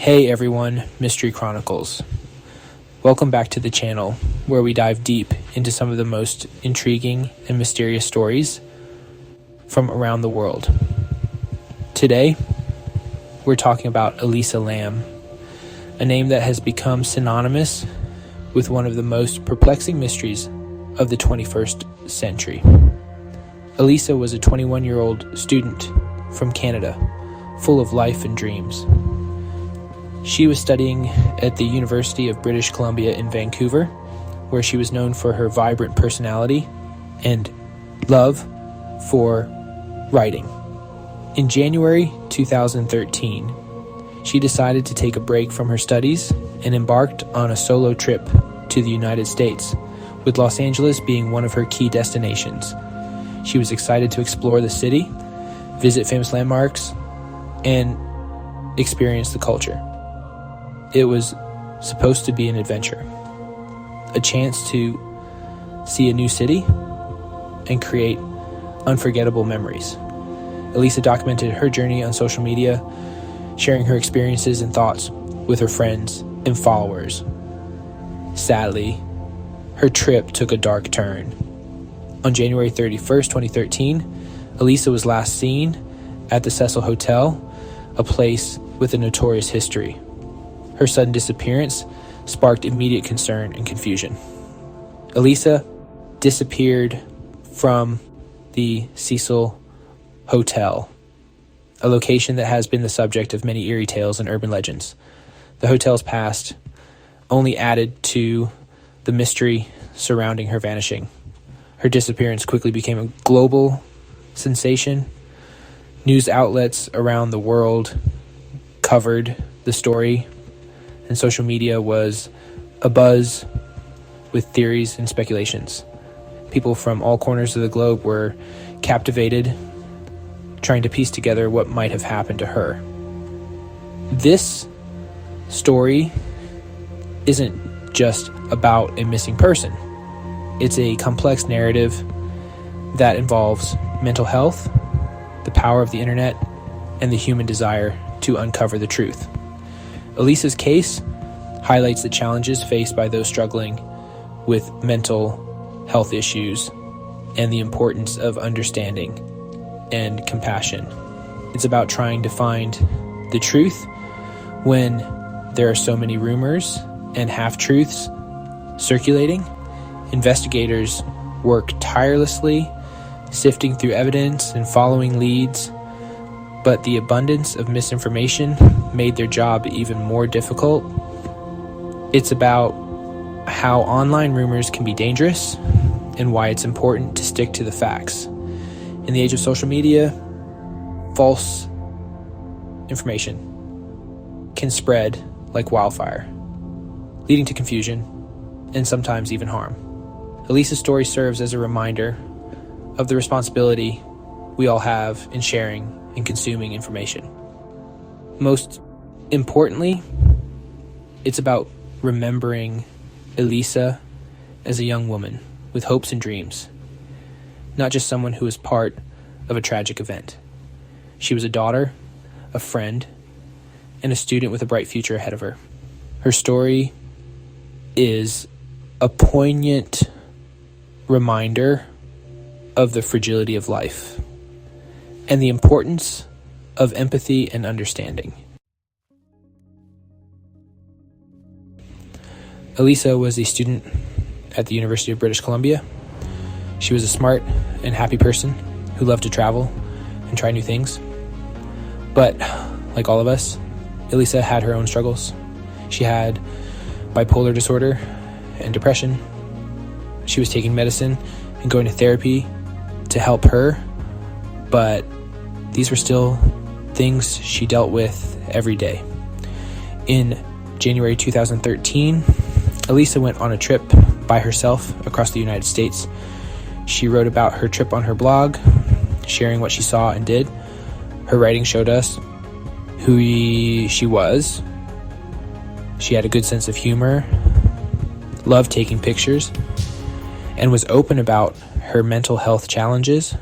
Hey everyone, Mystery Chronicles. Welcome back to the channel, where we dive deep into some of the most intriguing and mysterious stories from around the world. Today, we're talking about Elisa Lam, a name that has become synonymous with one of the most perplexing mysteries of the 21st century. Elisa was a 21-year-old student from Canada, full of life and dreams. She was studying at the University of British Columbia in Vancouver, where she was known for her vibrant personality and love for writing. In January 2013, she decided to take a break from her studies and embarked on a solo trip to the United States, with Los Angeles being one of her key destinations. She was excited to explore the city, visit famous landmarks, and experience the culture. It was supposed to be an adventure, a chance to see a new city and create unforgettable memories. Elisa documented her journey on social media, sharing her experiences and thoughts with her friends and followers. Sadly, her trip took a dark turn. On January 31st, 2013, Elisa was last seen at the Cecil Hotel, a place with a notorious history. Her sudden disappearance sparked immediate concern and confusion. Elisa disappeared from the Cecil Hotel, a location that has been the subject of many eerie tales and urban legends. The hotel's past only added to the mystery surrounding her vanishing. Her disappearance quickly became a global sensation. News outlets around the world covered the story, and social media was abuzz with theories and speculations. People from all corners of the globe were captivated, trying to piece together what might have happened to her. This story isn't just about a missing person. It's a complex narrative that involves mental health, the power of the internet, and the human desire to uncover the truth. Elisa's case highlights the challenges faced by those struggling with mental health issues and the importance of understanding and compassion. It's about trying to find the truth when there are so many rumors and half-truths circulating. Investigators work tirelessly, sifting through evidence and following leads, but the abundance of misinformation made their job even more difficult. It's about how online rumors can be dangerous and why it's important to stick to the facts. In the age of social media, false information can spread like wildfire, leading to confusion and sometimes even harm. Elisa's story serves as a reminder of the responsibility we all have in sharing and consuming information. Most importantly, it's about remembering Elisa as a young woman with hopes and dreams, not just someone who was part of a tragic event. She was a daughter, a friend, and a student with a bright future ahead of her. Her story is a poignant reminder of the fragility of life and the importance of empathy and understanding. Elisa was a student at the University of British Columbia. She was a smart and happy person who loved to travel and try new things. But like all of us, Elisa had her own struggles. She had bipolar disorder and depression. She was taking medicine and going to therapy to help her, but these were still things she dealt with every day. In January 2013, Elisa went on a trip by herself across the United States. She wrote about her trip on her blog, sharing what she saw and did. Her writing showed us who she was. She had a good sense of humor, loved taking pictures, and was open about her mental health challenges.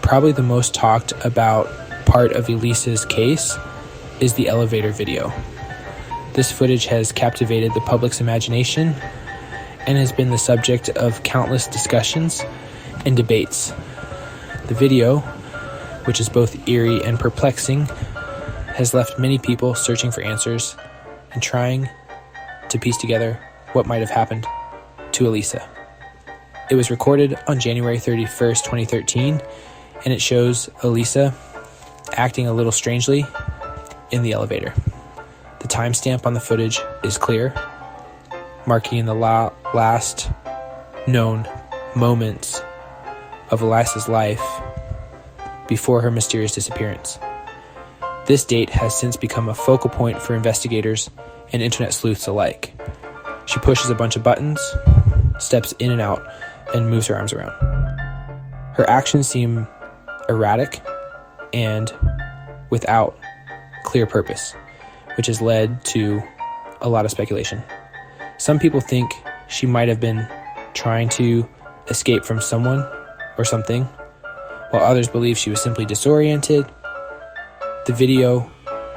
Probably the most talked about part part of Elisa's case is the elevator video. This footage has captivated the public's imagination and has been the subject of countless discussions and debates. The video, which is both eerie and perplexing, has left many people searching for answers and trying to piece together what might have happened to Elisa. It was recorded on January 31st, 2013, and it shows Elisa acting a little strangely in the elevator. The timestamp on the footage is clear, marking the last known moments of Elisa's life before her mysterious disappearance. This date has since become a focal point for investigators and internet sleuths alike. She pushes a bunch of buttons, steps in and out, and moves her arms around. Her actions seem erratic and without clear purpose, which has led to a lot of speculation. Some people think she might have been trying to escape from someone or something, while others believe she was simply disoriented. The video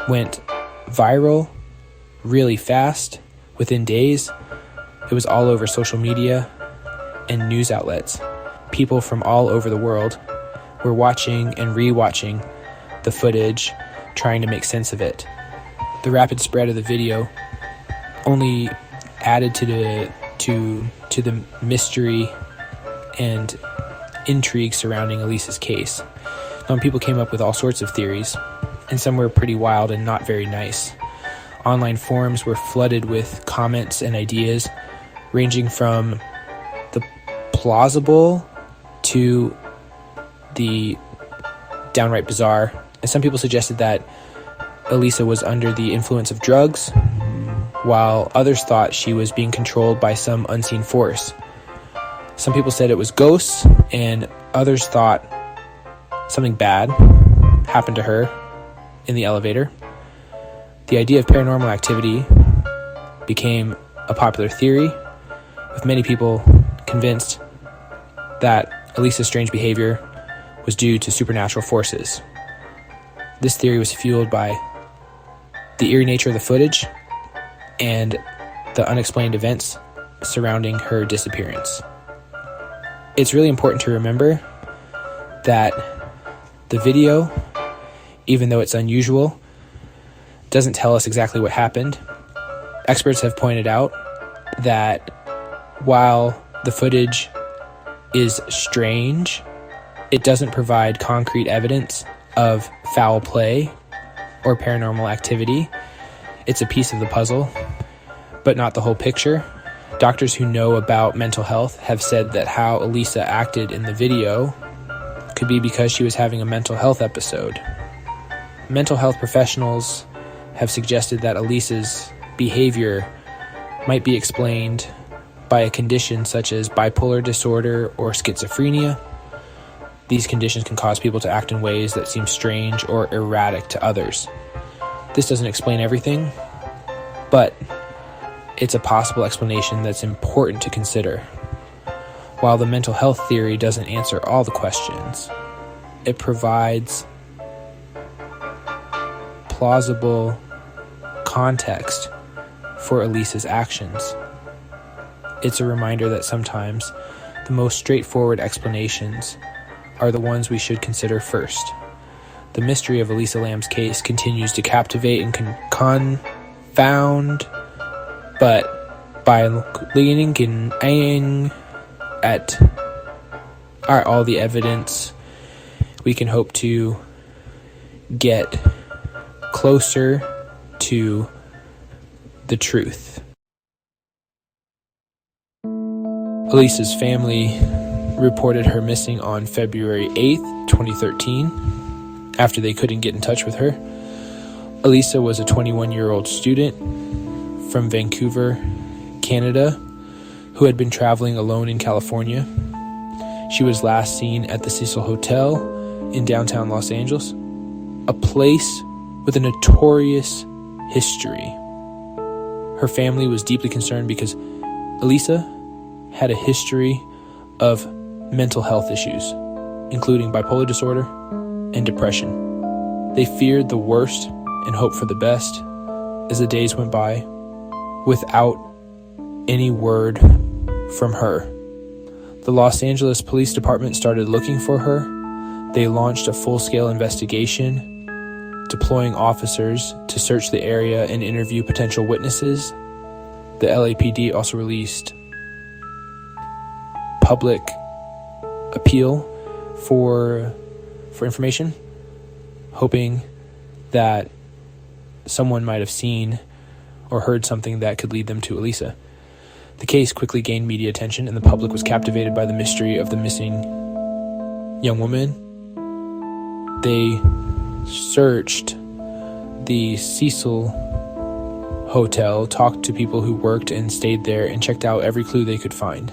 went viral really fast. Within days, it was all over social media and news outlets. People from all over the world were watching and re-watching the footage, trying to make sense of it. The rapid spread of the video only added to the mystery and intrigue surrounding Elisa's case. People came up with all sorts of theories, and some were pretty wild and not very nice. Online forums were flooded with comments and ideas ranging from the plausible to the downright bizarre. And some people suggested that Elisa was under the influence of drugs, while others thought she was being controlled by some unseen force. Some people said it was ghosts, and others thought something bad happened to her in the elevator. The idea of paranormal activity became a popular theory, with many people convinced that Elisa's strange behavior was due to supernatural forces. This theory was fueled by the eerie nature of the footage and the unexplained events surrounding her disappearance. It's really important to remember that the video, even though it's unusual, doesn't tell us exactly what happened. Experts have pointed out that while the footage is strange, it doesn't provide concrete evidence of foul play or paranormal activity. It's a piece of the puzzle, but not the whole picture. Doctors who know about mental health have said that how Elisa acted in the video could be because she was having a mental health episode. Mental health professionals have suggested that Elisa's behavior might be explained by a condition such as bipolar disorder or schizophrenia. These conditions can cause people to act in ways that seem strange or erratic to others. This doesn't explain everything, but it's a possible explanation that's important to consider. While the mental health theory doesn't answer all the questions, it provides plausible context for Elisa's actions. It's a reminder that sometimes the most straightforward explanations are the ones we should consider first. The mystery of Elisa Lam's case continues to captivate and confound, but by looking at all the evidence, we can hope to get closer to the truth. Elisa's family reported her missing on February 8th, 2013, after they couldn't get in touch with her. Elisa was a 21-year-old student from Vancouver, Canada, who had been traveling alone in California. She was last seen at the Cecil Hotel in downtown Los Angeles, a place with a notorious history. Her family was deeply concerned because Elisa had a history of mental health issues, including bipolar disorder and depression. They feared the worst and hoped for the best as the days went by, without any word from her. The Los Angeles Police Department started looking for her. They launched a full-scale investigation, deploying officers to search the area and interview potential witnesses. The LAPD also released public appeal for information, hoping that someone might have seen or heard something that could lead them to Elisa. The case quickly gained media attention, and the public was captivated by the mystery of the missing young woman. They searched the Cecil Hotel, talked to people who worked and stayed there, and checked out every clue they could find.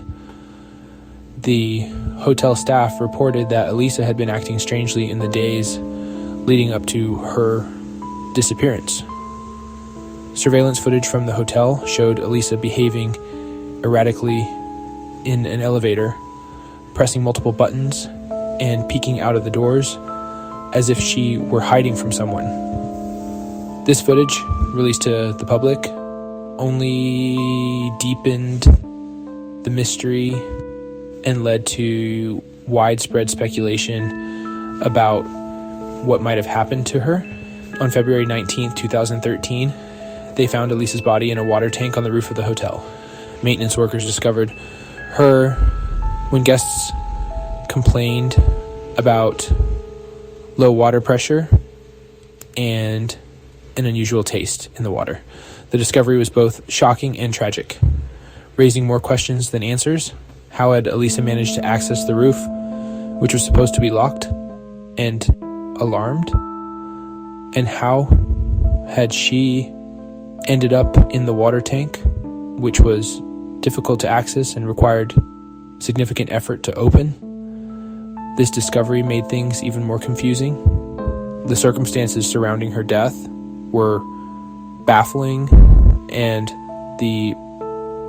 The hotel staff reported that Elisa had been acting strangely in the days leading up to her disappearance. Surveillance footage from the hotel showed Elisa behaving erratically in an elevator, pressing multiple buttons and peeking out of the doors as if she were hiding from someone. This footage, released to the public, only deepened the mystery and led to widespread speculation about what might have happened to her. On February 19th, 2013, they found Elisa's body in a water tank on the roof of the hotel. Maintenance workers discovered her when guests complained about low water pressure and an unusual taste in the water. The discovery was both shocking and tragic, raising more questions than answers. How had Elisa managed to access the roof, which was supposed to be locked and alarmed? And how had she ended up in the water tank, which was difficult to access and required significant effort to open? This discovery made things even more confusing. The circumstances surrounding her death were baffling, and the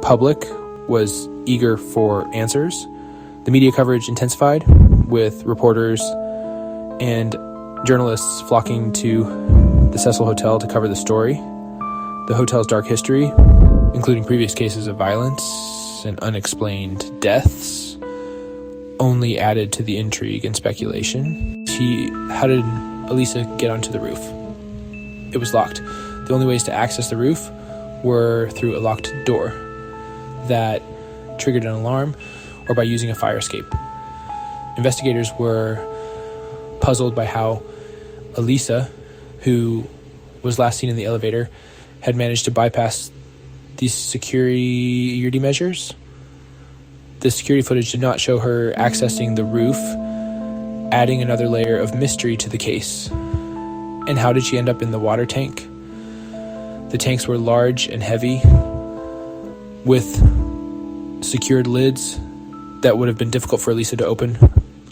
public was eager for answers. The media coverage intensified, with reporters and journalists flocking to the Cecil Hotel to cover the story. The hotel's dark history, including previous cases of violence and unexplained deaths, only added to the intrigue and speculation. How did Elisa get onto the roof? It was locked. The only ways to access the roof were through a locked door that triggered an alarm or by using a fire escape. Investigators were puzzled by how Elisa, who was last seen in the elevator, had managed to bypass these security measures. The security footage did not show her accessing the roof, adding another layer of mystery to the case. And how did she end up in the water tank? The tanks were large and heavy, with secured lids that would have been difficult for Elisa to open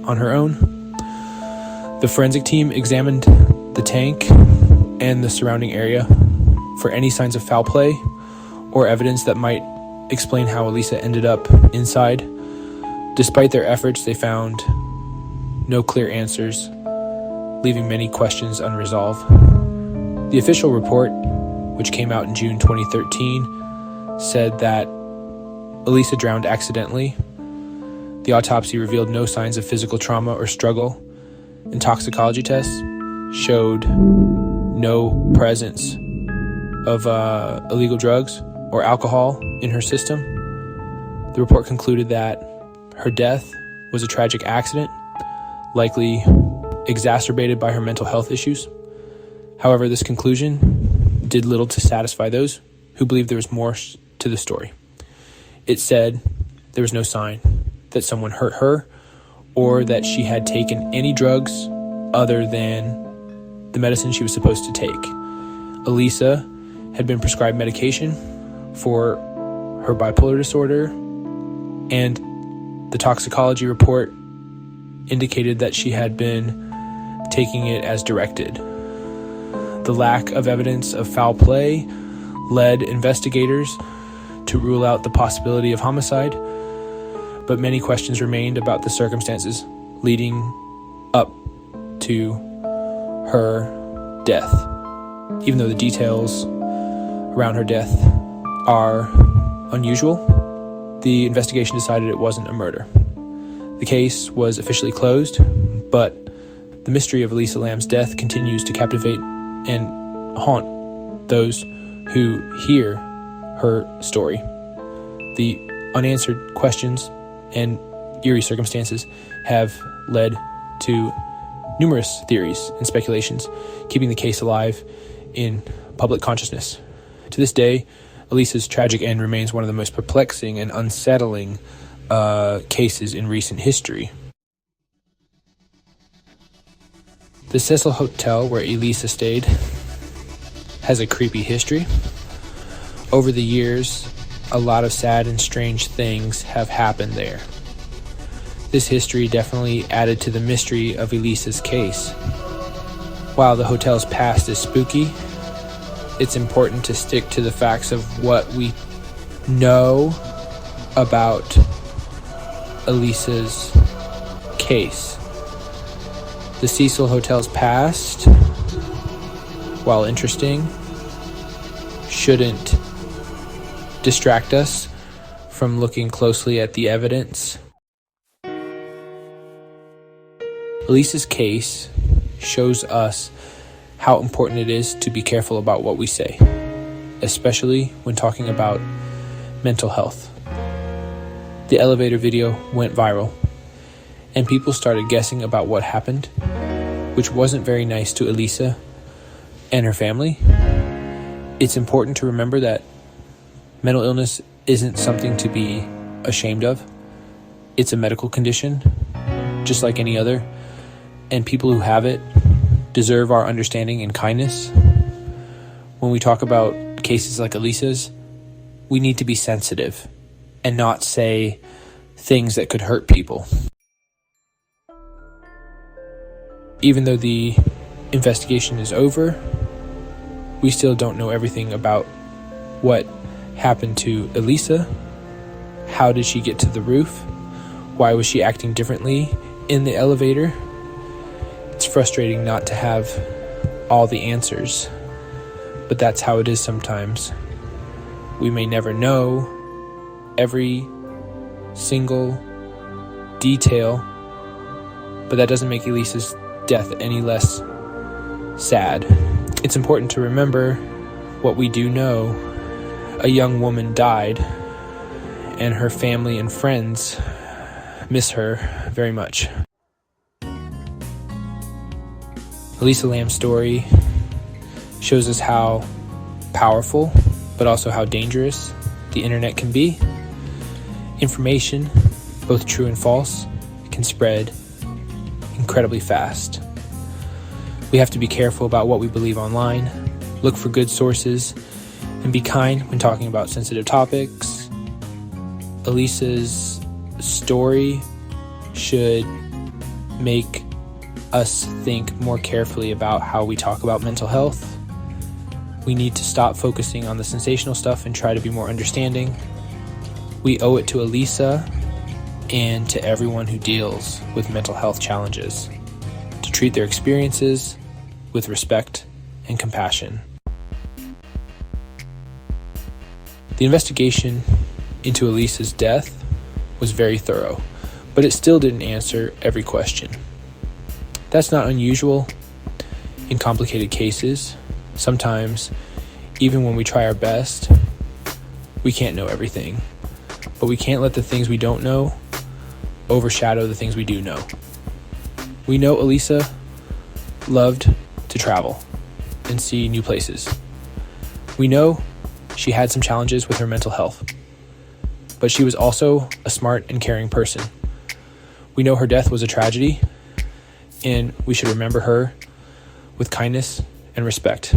on her own. The forensic team examined the tank and the surrounding area for any signs of foul play or evidence that might explain how Elisa ended up inside. Despite their efforts, they found no clear answers, leaving many questions unresolved. The official report, which came out in June 2013, said that Elisa drowned accidentally. The autopsy revealed no signs of physical trauma or struggle, and toxicology tests showed no presence of illegal drugs or alcohol in her system. The report concluded that her death was a tragic accident, likely exacerbated by her mental health issues. However, this conclusion did little to satisfy those who believed there was more to the story. It said there was no sign that someone hurt her or that she had taken any drugs other than the medicine she was supposed to take. Elisa had been prescribed medication for her bipolar disorder, and the toxicology report indicated that she had been taking it as directed. The lack of evidence of foul play led investigators to rule out the possibility of homicide, but many questions remained about the circumstances leading up to her death. Even though the details around her death are unusual, the investigation decided it wasn't a murder. The case was officially closed, but the mystery of Elisa Lam's death continues to captivate and haunt those who hear her story. The unanswered questions and eerie circumstances have led to numerous theories and speculations, keeping the case alive in public consciousness. To this day, Elisa's tragic end remains one of the most perplexing and unsettling cases in recent history. The Cecil Hotel, where Elisa stayed, has a creepy history. Over the years, a lot of sad and strange things have happened there. This history definitely added to the mystery of Elisa's case. While the hotel's past is spooky, it's important to stick to the facts of what we know about Elisa's case. The Cecil Hotel's past, while interesting, shouldn't distract us from looking closely at the evidence. Elisa's case shows us how important it is to be careful about what we say, especially when talking about mental health. The elevator video went viral, and people started guessing about what happened, which wasn't very nice to Elisa and her family. It's important to remember that mental illness isn't something to be ashamed of. It's a medical condition, just like any other, and people who have it deserve our understanding and kindness. When we talk about cases like Elisa's, we need to be sensitive and not say things that could hurt people. Even though the investigation is over, we still don't know everything about what happened to Elisa. How did she get to the roof? Why was she acting differently in the elevator? It's frustrating not to have all the answers, but that's how it is sometimes. We may never know every single detail, but that doesn't make Elisa's death any less sad. It's important to remember what we do know. A young woman died, and her family and friends miss her very much. Elisa Lam's story shows us how powerful, but also how dangerous the internet can be. Information, both true and false, can spread incredibly fast. We have to be careful about what we believe online, look for good sources, and be kind when talking about sensitive topics. Elisa's story should make us think more carefully about how we talk about mental health. We need to stop focusing on the sensational stuff and try to be more understanding. We owe it to Elisa and to everyone who deals with mental health challenges to treat their experiences with respect and compassion. The investigation into Elisa's death was very thorough, but it still didn't answer every question. That's not unusual in complicated cases. Sometimes, even when we try our best, we can't know everything. But we can't let the things we don't know overshadow the things we do know. We know Elisa loved to travel and see new places. We know she had some challenges with her mental health, but she was also a smart and caring person. We know her death was a tragedy, and we should remember her with kindness and respect.